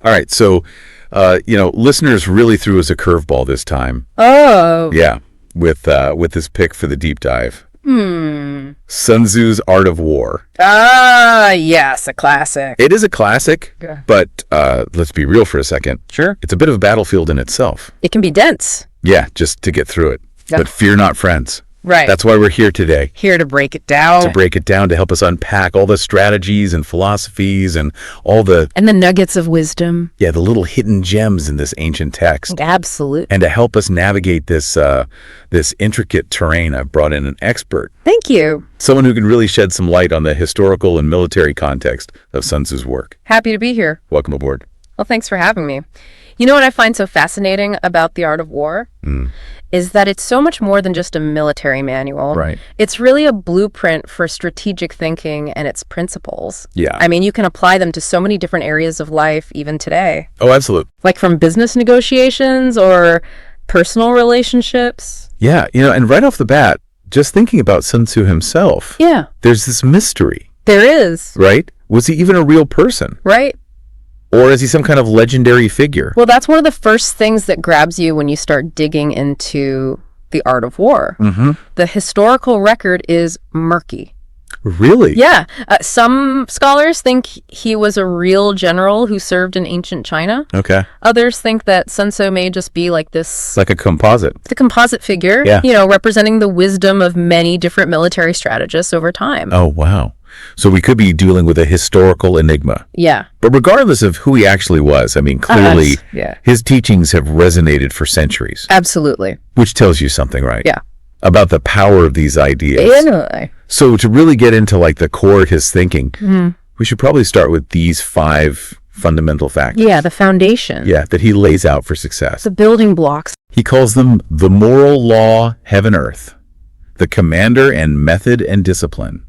All right, so, listeners really threw us a curveball this time. Oh. Yeah, with this pick for the deep dive. Hmm. Sun Tzu's Art of War. Ah, yes, a classic. It is a classic, Okay. but let's be real for a second. Sure. It's a bit of a battlefield in itself. It can be dense. Yeah, just to get through it. Yeah. But fear not, friends. Right. That's why we're here today. Here to break it down. To break it down, to help us unpack all the strategies and philosophies and all the nuggets of wisdom. the little hidden gems in this ancient text. Absolutely. And to help us navigate this intricate terrain, I've brought in an expert. Thank you. Someone who can really shed some light on the historical and military context of Sun Tzu's work. Happy to be here. Welcome aboard. Well, thanks for having me. You know what I find so fascinating about The Art of War? Is that it's so much more than just a military manual. Right. It's really a blueprint for strategic thinking and its principles. Yeah. I mean, you can apply them to so many different areas of life, even today. Oh, absolutely. Like from business negotiations or personal relationships. Yeah, and right off the bat, just thinking about Sun Tzu himself, Yeah, there's this mystery, there is. right? Was he even a real person? Right? Or is he some kind of legendary figure? Well, that's one of the first things that grabs you when you start digging into the art of war. Mm-hmm. The historical record is murky. Really? Yeah. Some scholars think he was a real general who served in ancient China. Okay. Others think that Sun Tzu may just be like this, Like a composite. the composite figure, Yeah. representing the wisdom of many different military strategists over time. Oh, wow. So we could be dealing with a historical enigma. Yeah. But regardless of who he actually was, I mean, clearly Yeah. his teachings have resonated for centuries, Absolutely. which tells you something, right? Yeah. About the power of these ideas. Anyway. So to really get into like the core of his thinking, we should probably start with these 5 fundamental factors. Yeah, the foundation. Yeah, that he lays out for success. The building blocks. He calls them the moral law, heaven, earth, the commander and method and discipline.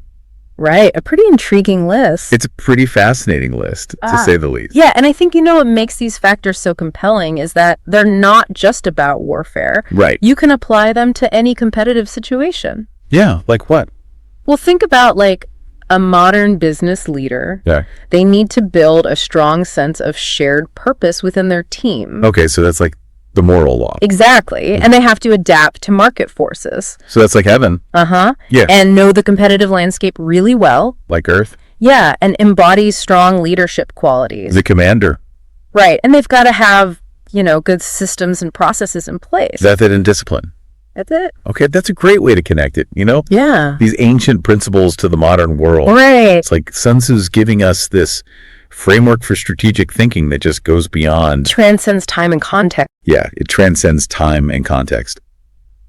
Right. A pretty intriguing list. It's a pretty fascinating list, to say the least. Yeah, and I think what makes these factors so compelling is that they're not just about warfare. Right. You can apply them to any competitive situation. Yeah, like what? Well, think about like a modern business leader. Yeah. They need to build a strong sense of shared purpose within their team. Okay, so that's like the moral law. Exactly. And they have to adapt to market forces. So that's like heaven, Uh-huh. Yeah. And know the competitive landscape really well. like earth, Yeah, and embody strong leadership qualities. the commander, Right. And they've got to have, good systems and processes in place. method and discipline. That's it. Okay, that's a great way to connect it, Yeah. These ancient principles to the modern world. Right. It's like Sun Tzu's giving us this framework for strategic thinking that just goes beyond. Transcends time and context. Yeah, it transcends time and context.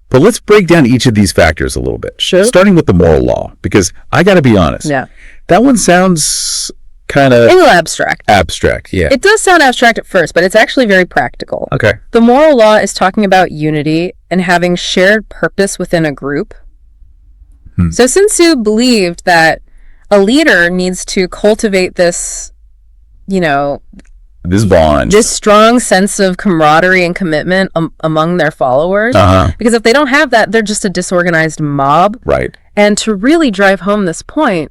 But let's break down each of these factors a little bit. Sure. Starting with the moral law, because I got to be honest. Yeah. That one sounds kind A of little abstract. abstract. Yeah. It does sound abstract at first, but it's actually very practical. Okay. The moral law is talking about unity and having shared purpose within a group. So Sun Tzu believed that a leader needs to cultivate this, This bond. this strong sense of camaraderie and commitment among their followers. Uh-huh. Because if they don't have that, they're just a disorganized mob. Right. And to really drive home this point,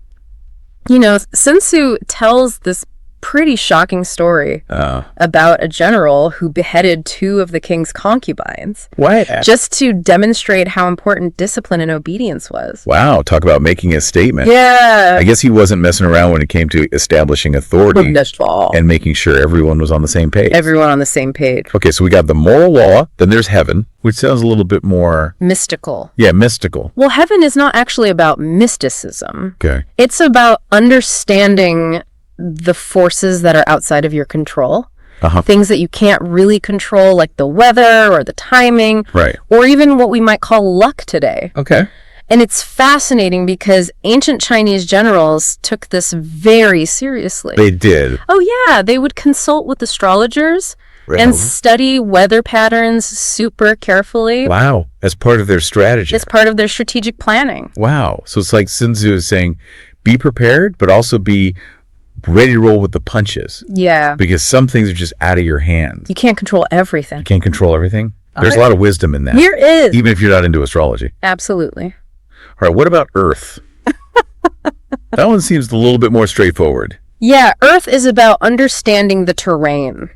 Sun Tzu tells this pretty shocking story about a general who beheaded 2 of the king's concubines, What? just to demonstrate how important discipline and obedience was. Wow. Talk about making a statement. Yeah. I guess he wasn't messing around when it came to establishing authority Everyone and making sure everyone was on the same page. on the same page. Okay, so we got the moral law, then there's heaven, which sounds a little bit more, Mystical. mystical. Well, heaven is not actually about mysticism. Okay. It's about understanding the forces that are outside of your control. Uh-huh. Things that you can't really control, like the weather or the timing, Right. or even what we might call luck today. Okay. And it's fascinating because ancient Chinese generals took this very seriously. They did. Oh yeah, they would consult with astrologers and study weather patterns super carefully. Wow. As part of their strategy. As part of their strategic planning. Wow. So it's like Sun Tzu is saying, be prepared, but also be ready to roll with the punches. Yeah. Because some things are just out of your hands. You can't control everything. You can't control everything. There's a lot of wisdom in that. Here is. Even if you're not into astrology. Absolutely. All right, what about Earth? That one seems a little bit more straightforward. Yeah, earth is about understanding the terrain.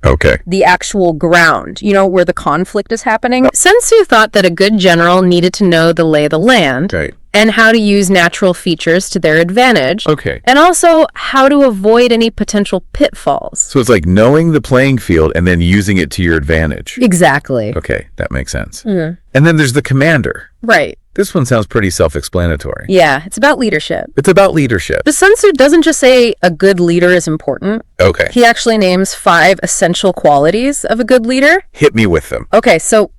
Okay. The actual ground, where the conflict is happening. Sun Tzu thought that a good general needed to know the lay of the land Right. and how to use natural features to their advantage. Okay. And also how to avoid any potential pitfalls. So it's like knowing the playing field and then using it to your advantage. Exactly. Okay, that makes sense. And then there's the commander. Right. This one sounds pretty self-explanatory. Yeah, it's about leadership. It's about leadership. But Sun Tzu doesn't just say a good leader is important. Okay. He actually names 5 essential qualities of a good leader. Hit me with them. Okay, so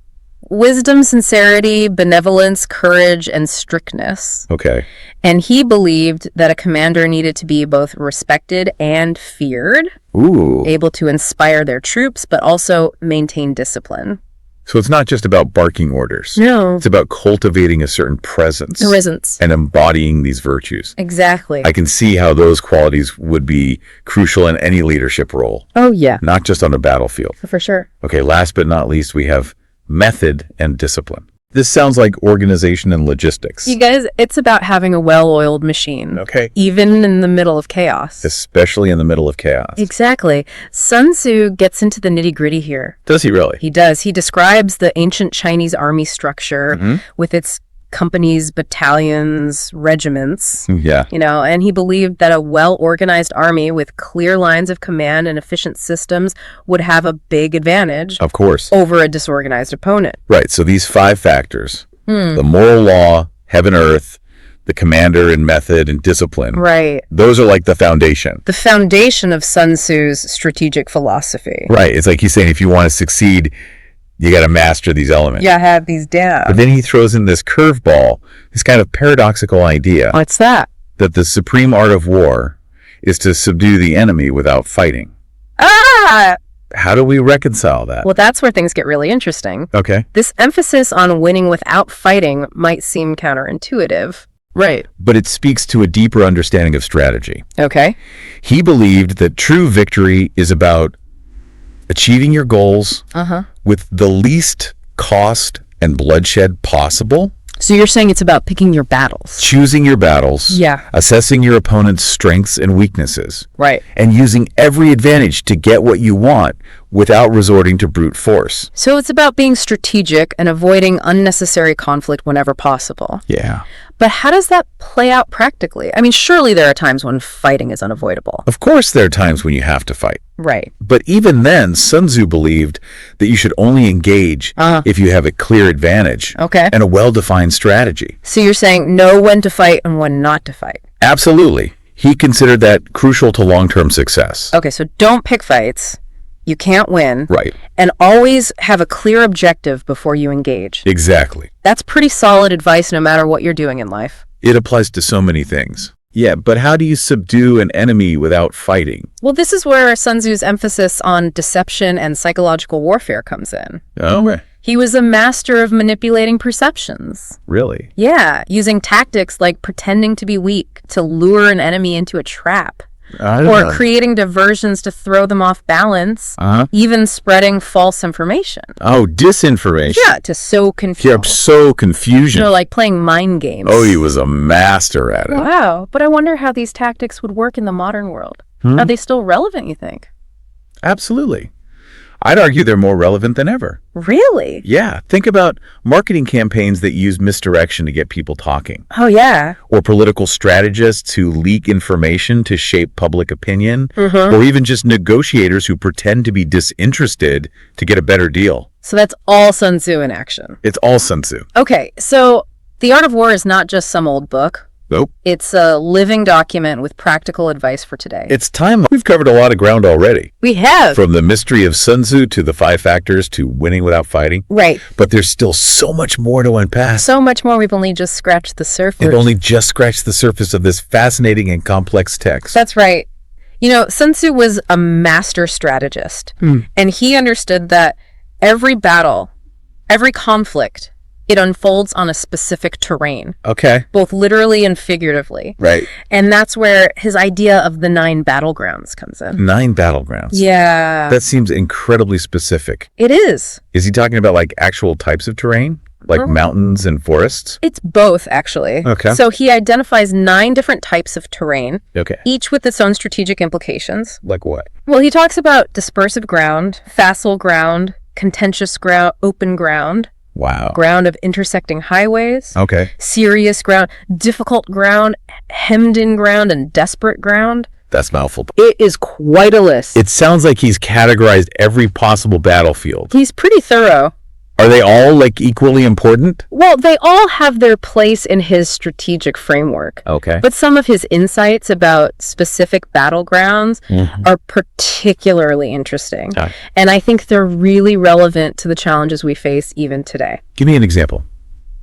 wisdom, sincerity, benevolence, courage, and strictness. Okay. And he believed that a commander needed to be both respected and feared, Ooh. able to inspire their troops, but also maintain discipline. So it's not just about barking orders. No. It's about cultivating a certain presence. Presence. And embodying these virtues. Exactly. I can see how those qualities would be crucial in any leadership role, Oh, yeah, not just on a battlefield. for sure. Okay, last but not least, we have method and discipline. This sounds like organization and logistics. You guys, it's about having a well-oiled machine, Okay. even in the middle of chaos. Especially in the middle of chaos. Exactly. Sun Tzu gets into the nitty-gritty here. Does he really? He does. He describes the ancient Chinese army structure with its companies, battalions, regiments, Yeah. and he believed that a well-organized army with clear lines of command and efficient systems would have a big advantage Of course. over a disorganized opponent. Right, so these 5 factors, the moral law, heaven, earth, the commander and method and discipline, Right. those are like the foundation. The foundation of Sun Tzu's strategic philosophy. Right, it's like he's saying if you want to succeed, you got to master these elements. Yeah, have these down. But then he throws in this curveball, this kind of paradoxical idea What's that? that the supreme art of war is to subdue the enemy without fighting. Ah! How do we reconcile that? Well, that's where things get really interesting. Okay. This emphasis on winning without fighting might seem counterintuitive. Right. But it speaks to a deeper understanding of strategy. Okay. He believed that true victory is about achieving your goals with the least cost and bloodshed possible, So you're saying it's about picking your battles. choosing your battles, Yeah. assessing your opponent's strengths and weaknesses, Right. and using every advantage to get what you want without resorting to brute force. So it's about being strategic and avoiding unnecessary conflict whenever possible. Yeah. But how does that play out practically? I mean, surely there are times when fighting is unavoidable. Of course, there are times when you have to fight. Right. But even then, Sun Tzu believed that you should only engage if you have a clear advantage Okay. and a well-defined strategy. So you're saying know when to fight and when not to fight. Absolutely. He considered that crucial to long-term success. Okay, so don't pick fights. You can't win. Right. And always have a clear objective before you engage. Exactly. That's pretty solid advice no matter what you're doing in life. It applies to so many things. Yeah, but how do you subdue an enemy without fighting? Well, this is where Sun Tzu's emphasis on deception and psychological warfare comes in. Oh, He was a master of manipulating perceptions. really? Yeah, using tactics like pretending to be weak to lure an enemy into a trap, or creating diversions to throw them off balance, even spreading false information. Oh, disinformation. Yeah, to sow Yeah, confusion. so confusion. Like playing mind games. Oh, he was a master at it. Wow, but I wonder how these tactics would work in the modern world. Are they still relevant, you think? Absolutely. I'd argue they're more relevant than ever. Really? Yeah, think about marketing campaigns that use misdirection to get people talking, Oh, yeah. or political strategists who leak information to shape public opinion, or even just negotiators who pretend to be disinterested to get a better deal. So that's all Sun Tzu in action. It's all Sun Tzu. Okay, so The Art of War is not just some old book. Nope. It's a living document with practical advice for today. It's time. We've covered a lot of ground already. We have. From the mystery of Sun Tzu to the 5 factors to winning without fighting. Right. But there's still so much more to unpack. So much more. We've only just scratched the surface. We've only just scratched the surface of this fascinating and complex text. That's right. You know, Sun Tzu was a master strategist. And he understood that every battle, every conflict, it unfolds on a specific terrain, Okay. both literally and figuratively. Right. And that's where his idea of the 9 battlegrounds comes in. 9 battlegrounds. Yeah. That seems incredibly specific. It is. Is he talking about like actual types of terrain? Like mountains and forests? It's both, actually. Okay. So he identifies 9 different types of terrain, Okay. each with its own strategic implications. Like what? Well, he talks about dispersive ground, facile ground, contentious ground, open ground, Wow. ground of intersecting highways, Okay. serious ground, difficult ground, hemmed-in ground, and desperate ground. That's mouthful. It is quite a list. It sounds like he's categorized every possible battlefield. He's pretty thorough. Are they all, like, equally important? Well, they all have their place in his strategic framework. Okay. But some of his insights about specific battlegrounds are particularly interesting. And I think they're really relevant to the challenges we face even today. Give me an example.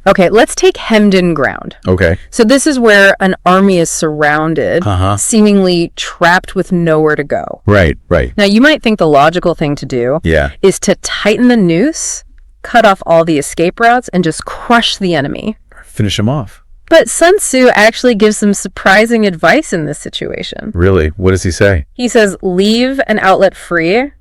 Okay, let's take hemmed-in ground. Okay. So this is where an army is surrounded, seemingly trapped with nowhere to go. Right, right. Now, you might think the logical thing to do is to tighten the noose, cut off all the escape routes, and just crush the enemy. Finish him off. But Sun Tzu actually gives some surprising advice in this situation. Really? What does he say? He says, leave an outlet free,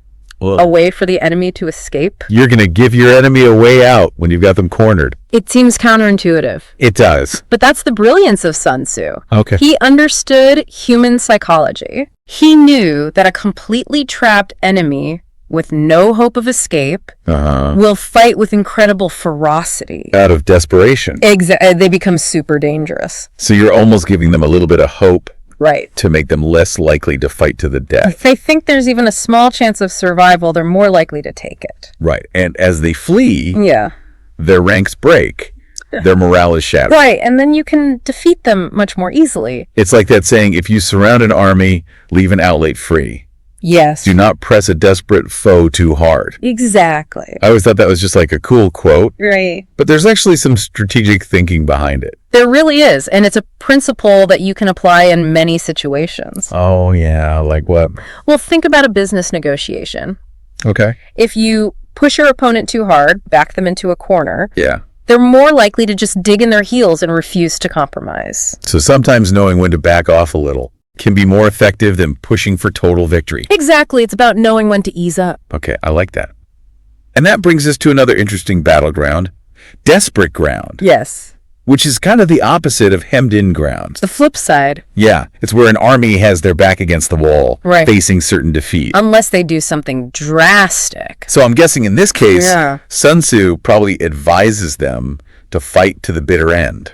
a way for the enemy to escape. You're going to give your enemy a way out when you've got them cornered. It seems counterintuitive. It does. But that's the brilliance of Sun Tzu. Okay. He understood human psychology. He knew that a completely trapped enemy with no hope of escape will fight with incredible ferocity. Out of desperation. Exactly. They become super dangerous. So you're almost giving them a little bit of hope. Right. To make them less likely to fight to the death. If they think there's even a small chance of survival, they're more likely to take it. Right. And as they flee, yeah, their ranks break. Their morale is shattered. Right. And then you can defeat them much more easily. It's like that saying, if you surround an army, leave an outlet free. Yes. Do not press a desperate foe too hard. Exactly. I always thought that was just like a cool quote. Right. But there's actually some strategic thinking behind it. There really is. And it's a principle that you can apply in many situations. Oh, yeah. Like what? Well, think about a business negotiation. Okay. If you push your opponent too hard, back them into a corner, they're more likely to just dig in their heels and refuse to compromise. So sometimes knowing when to back off a little can be more effective than pushing for total victory. Exactly. It's about knowing when to ease up. Okay, I like that. And that brings us to another interesting battleground, desperate ground. Yes. Which is kind of the opposite of hemmed-in ground. The flip side. Yeah, it's where an army has their back against the wall, facing certain defeat. Unless they do something drastic. So I'm guessing in this case, Sun Tzu probably advises them to fight to the bitter end.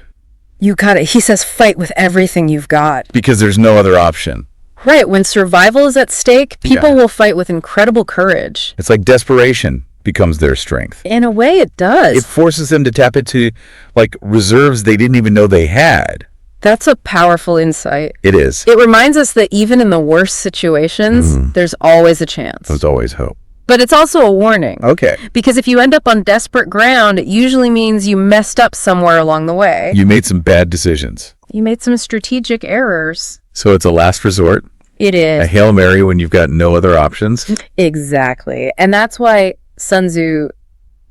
You got it. He says fight with everything you've got. Because there's no other option. Right. When survival is at stake, people will fight with incredible courage. It's like desperation becomes their strength. In a way, it does. It forces them to tap into, like, reserves they didn't even know they had. That's a powerful insight. It is. It reminds us that even in the worst situations, there's always a chance. There's always hope. But it's also a warning. Okay. Because if you end up on desperate ground, it usually means you messed up somewhere along the way. You made some bad decisions. You made some strategic errors. So it's a last resort. It is. A Hail Mary when you've got no other options. Exactly. And that's why Sun Tzu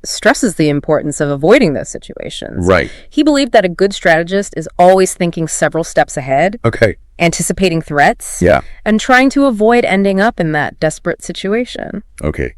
stresses the importance of avoiding those situations. Right. He believed that a good strategist is always thinking several steps ahead. Okay. Anticipating threats. Yeah. And trying to avoid ending up in that desperate situation. Okay.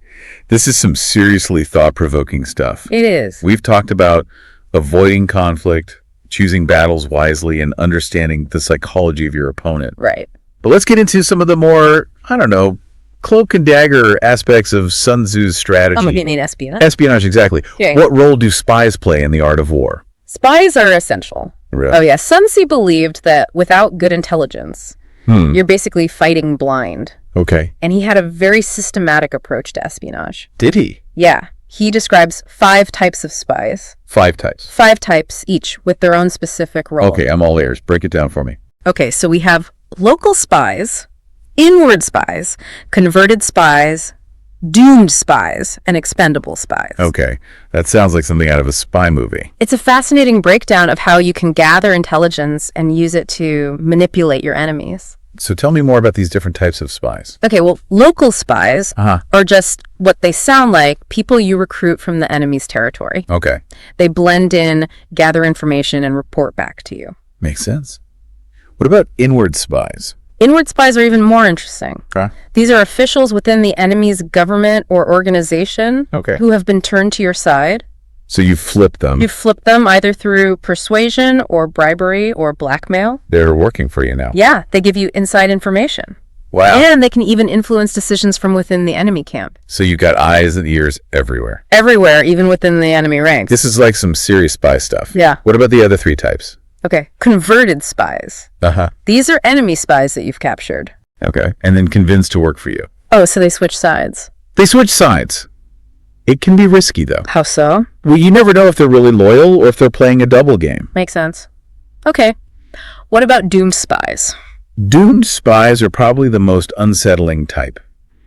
This is some seriously thought-provoking stuff. It is. We've talked about avoiding conflict, choosing battles wisely, and understanding the psychology of your opponent. Right. But let's get into some of the more, I don't know, cloak and dagger aspects of Sun Tzu's strategy. You mean espionage? Espionage, exactly. Yeah. What role do spies play in the art of war? Spies are essential. Really? Oh, yeah. Sun Tzu believed that without good intelligence, you're basically fighting blind. Okay. And he had a very systematic approach to espionage. Did he? Yeah. He describes 5 types of spies. 5 types. 5 types each with their own specific role. Okay, I'm all ears. Break it down for me. Okay, so we have local spies, inward spies, converted spies, doomed spies, and expendable spies. Okay, that sounds like something out of a spy movie. It's a fascinating breakdown of how you can gather intelligence and use it to manipulate your enemies. So tell me more about these different types of spies. Okay, well, local spies are just what they sound like, people you recruit from the enemy's territory. Okay. They blend in, gather information, and report back to you. Makes sense. What about inward spies? Inward spies are even more interesting. Okay. These are officials within the enemy's government or organization who have been turned to your side. So you flip them. You flip them either through persuasion or bribery or blackmail. They're working for you now. Yeah, they give you inside information. Wow. And they can even influence decisions from within the enemy camp. So you got eyes and ears everywhere. Everywhere, even within the enemy ranks. This is like some serious spy stuff. Yeah. What about the other 3 types? Okay, converted spies. Uh-huh. These are enemy spies that you've captured. Okay. And then convinced to work for you. Oh, so they switch sides. They switch sides. It can be risky, though. How so? Well, you never know if they're really loyal or if they're playing a double game. Makes sense. Okay. What about doomed spies? Doomed spies are probably the most unsettling type.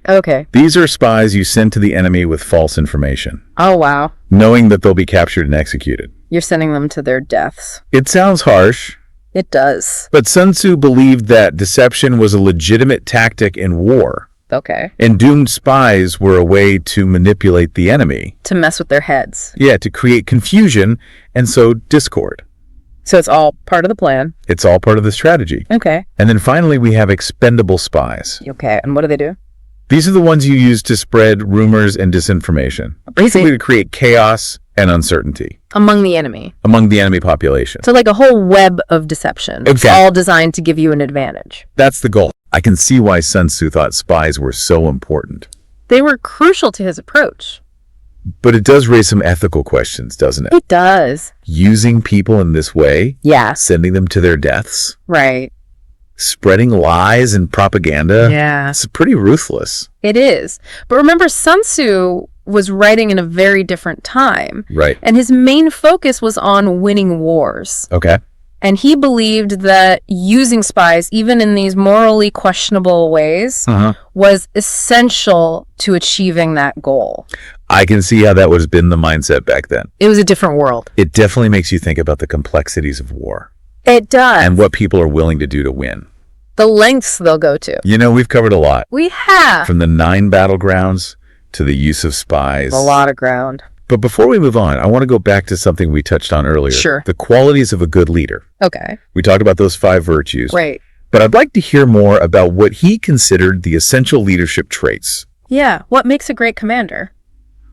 Okay. These are spies you send to the enemy with false information, Oh, wow. knowing that they'll be captured and executed. You're sending them to their deaths. It sounds harsh, It does. but Sun Tzu believed that deception was a legitimate tactic in war, Okay. and doomed spies were a way to manipulate the enemy. To mess with their heads. Yeah, to create confusion and sow discord. So it's all part of the plan. It's all part of the strategy. Okay. And then finally, we have expendable spies. Okay. And what do they do? These are the ones you use to spread rumors and disinformation, basically to create chaos and uncertainty Among the enemy. among the enemy population. So like a whole web of deception. It's Okay. all designed to give you an advantage. That's the goal. I can see why Sun Tzu thought spies were so important. They were crucial to his approach. But it does raise some ethical questions, doesn't it? It does. Using people in this way, Yeah. sending them to their deaths, Right. spreading lies and propaganda. Yeah. It's pretty ruthless. It is. But remember, Sun Tzu was writing in a very different time. Right. And his main focus was on winning wars. Okay. And he believed that using spies, even in these morally questionable ways, was essential to achieving that goal. I can see how that would have been the mindset back then. It was a different world. It definitely makes you think about the complexities of war It does. and what people are willing to do to win. The lengths they'll go to. You know, we've covered a lot. We have From the 9 battlegrounds to the use of spies. a lot of ground. But before we move on, I want to go back to something we touched on earlier. Sure. The qualities of a good leader. Okay. We talked about those 5 virtues. Right. But I'd like to hear more about what he considered the essential leadership traits. Yeah. What makes a great commander?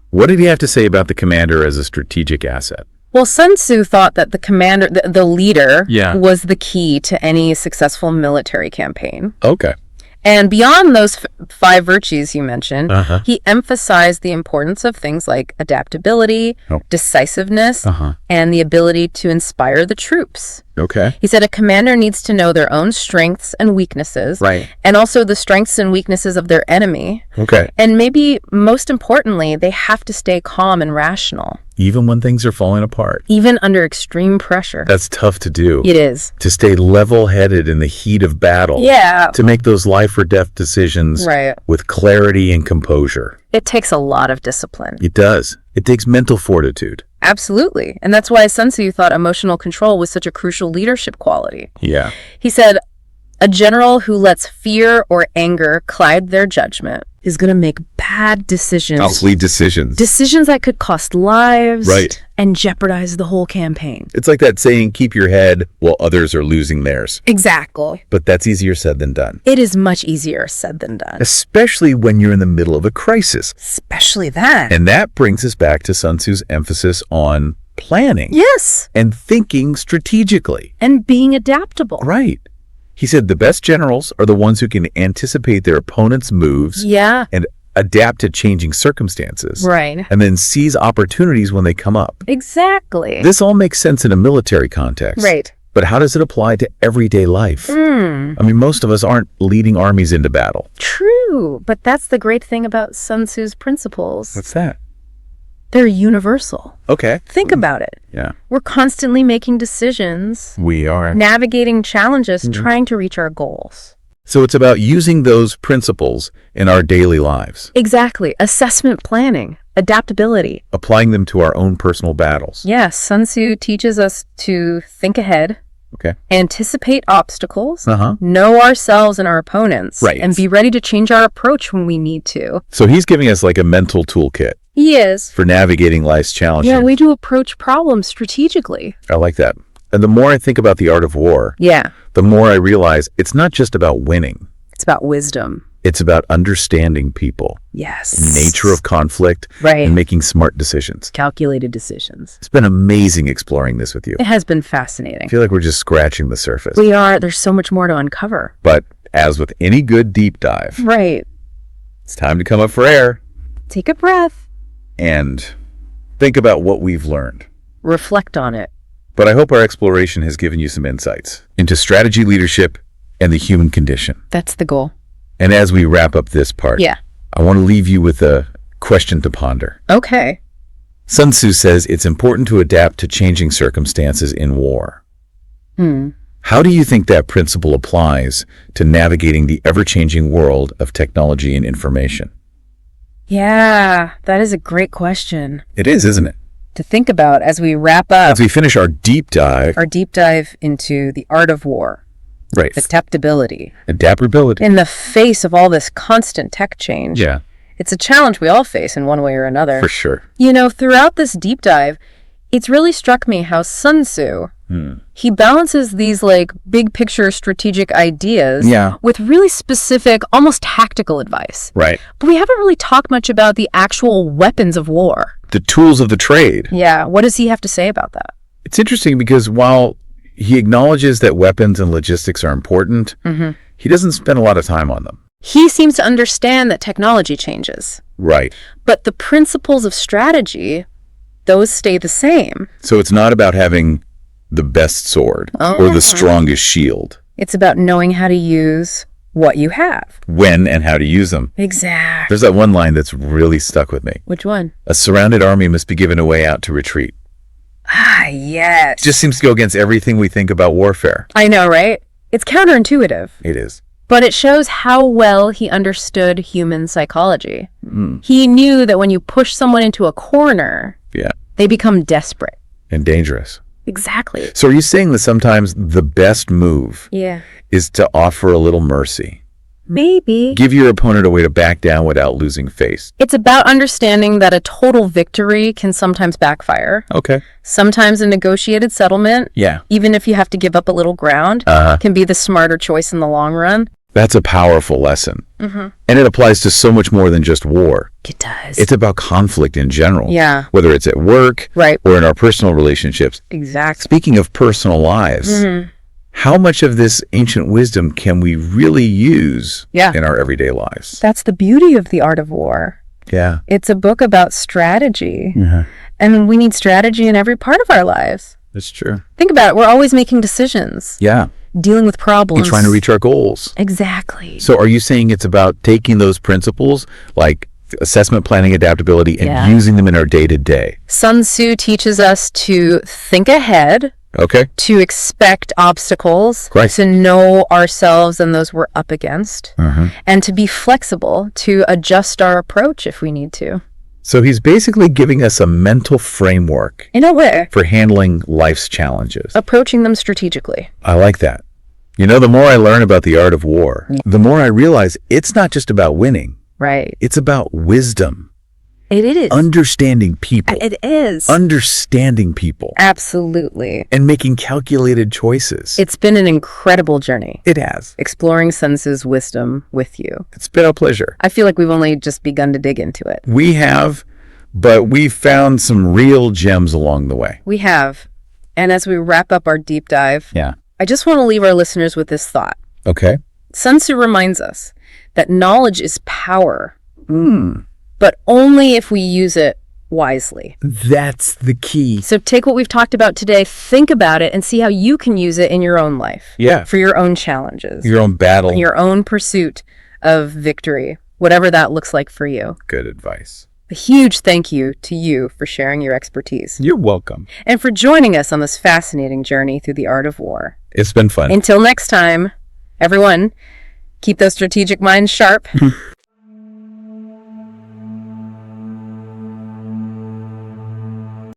What did he have to say about the commander as a strategic asset? Well, Sun Tzu thought that the commander, the leader, Yeah. was the key to any successful military campaign. Okay. And beyond those 5 virtues you mentioned, Uh-huh. he emphasized the importance of things like adaptability, Oh. decisiveness, Uh-huh. and the ability to inspire the troops. Okay. He said a commander needs to know their own strengths and weaknesses, Right. and also the strengths and weaknesses of their enemy. Okay. And maybe most importantly, they have to stay calm and rational, Even when things are falling apart. even under extreme pressure. That's tough to do. It is. To stay level-headed in the heat of battle. Yeah. To make those life or death decisions Right. with clarity and composure. It takes a lot of discipline. It does. It takes mental fortitude. Absolutely. And that's why Sun Tzu thought emotional control was such a crucial leadership quality. Yeah. He said, a general who lets fear or anger cloud their judgment is going to make bad decisions. Costly decisions. Decisions that could cost lives Right. and jeopardize the whole campaign. It's like that saying, keep your head while others are losing theirs. Exactly. But that's easier said than done. It is much easier said than done. Especially when you're in the middle of a crisis. Especially that. And that brings us back to Sun Tzu's emphasis on planning. Yes. And thinking strategically. And being adaptable. Right. He said the best generals are the ones who can anticipate their opponent's moves Yeah. and adapt to changing circumstances. Right. And then seize opportunities when they come up. Exactly. This all makes sense in a military context. Right. But how does it apply to everyday life? I mean, most of us aren't leading armies into battle. True. But that's the great thing about Sun Tzu's principles. What's that? They're universal. Okay. Think about it. Yeah. We're constantly making decisions, We are. navigating challenges, trying to reach our goals. So it's about using those principles in our daily lives, Exactly. Assessment planning, adaptability. applying them to our own personal battles. Yes, Sun Tzu teaches us to think ahead, Okay. anticipate obstacles, Uh-huh. know ourselves and our opponents, Right. and be ready to change our approach when we need to. So he's giving us like a mental toolkit He is. for navigating life's challenges. Yeah, we do approach problems strategically. I like that. And the more I think about the art of war, Yeah, the more I realize it's not just about winning. it's about wisdom. It's about understanding people, Yes. nature of conflict, Right. and making smart decisions. Calculated decisions. It's been amazing exploring this with you. It has been I fascinating. feel like we're just scratching the surface. We are. There's so much more to uncover. But as with any good deep dive, Right. it's time to come up for air Take a breath. and think about what we've learned. Reflect on it. But I hope our exploration has given you some insights into strategy, leadership, and the human condition. That's the goal. And as we wrap up this part, Yeah. I want to leave you with a question to ponder. Okay. Sun Tzu says it's important to adapt to changing circumstances in war. How do you think that principle applies to navigating the ever-changing world of technology and information? Yeah, that is a great question It is, isn't it? to think about as we wrap up As we finish our deep dive, our deep dive into the art of war, right, adaptability. adaptability. In the face of all this constant tech change, Yeah, it's a challenge we all face in one way or another. for sure. You know, throughout this deep dive, it's really struck me how Sun Tzu, he balances these like big picture strategic ideas Yeah. with really specific, almost tactical advice. Right. But we haven't really talked much about the actual weapons of war. The tools of the trade. Yeah, what does he have to say about that? It's interesting because while he acknowledges that weapons and logistics are important, he doesn't spend a lot of time on them. He seems to understand that technology changes, Right. but the principles of strategy, those stay the same. So it's not about having the best sword or the strongest shield. It's about knowing how to use what you have. When and how to use them. Exactly. There's that one line that's really stuck with me. Which one? A surrounded army must be given a way out to retreat. Ah, yes. Just seems to go against everything we think about warfare. I know, right? It's counterintuitive, It is. but it shows how well he understood human psychology. He knew that when you push someone into a corner, Yeah. they become desperate. And dangerous. Exactly. So are you saying that sometimes the best move Yeah. is to offer a little mercy? Maybe. Give your opponent a way to back down without losing face. It's about understanding that a total victory can sometimes backfire. Okay. Sometimes a negotiated settlement, Yeah. even if you have to give up a little ground, can be the smarter choice in the long run. That's a powerful lesson. And it applies to so much more than just war. It does. It's about conflict in general. Yeah. Whether it's at work Right. or in our personal relationships. Exactly. Speaking of personal lives, how much of this ancient wisdom can we really use Yeah. in our everyday lives? That's the beauty of the art of war. Yeah. It's a book about strategy. And we need strategy in every part of our lives. That's true. Think about it. We're always making decisions, Yeah. dealing with And problems. trying to reach our goals. Exactly. So are you saying it's about taking those principles like assessment, planning, adaptability, and Yeah. using them in our day-to-day? Sun Tzu teaches us to think ahead, Okay. to expect obstacles, Right. to know ourselves and those we're up against, and to be flexible, to adjust our approach if we need to. So he's basically giving us a mental framework In a way, for handling life's challenges. approaching them strategically. I like that. You know, the more I learn about the art of war, the more I realize it's not just about winning. Right. It's about wisdom, It is. understanding people, It is. understanding people, Absolutely. and making calculated choices. It's been an incredible journey, It has. exploring Sun Tzu's wisdom with you. It's been a pleasure. I feel like we've only just begun to dig into it. We have, but we've found some real gems along the way. We have. And as we wrap up our deep dive, Yeah. I just want to leave our listeners with this thought. Okay. Sun Tzu reminds us that knowledge is power, but only if we use it wisely. That's the key. So take what we've talked about today, think about it, and see how you can use it in your own life. Yeah. For your own challenges, Your own battle. your own pursuit of victory, whatever that looks like for you. Good advice. A huge thank you to you for sharing your expertise You're welcome. and for joining us on this fascinating journey through the art of war. It's been fun. Until next time, everyone, keep those strategic minds sharp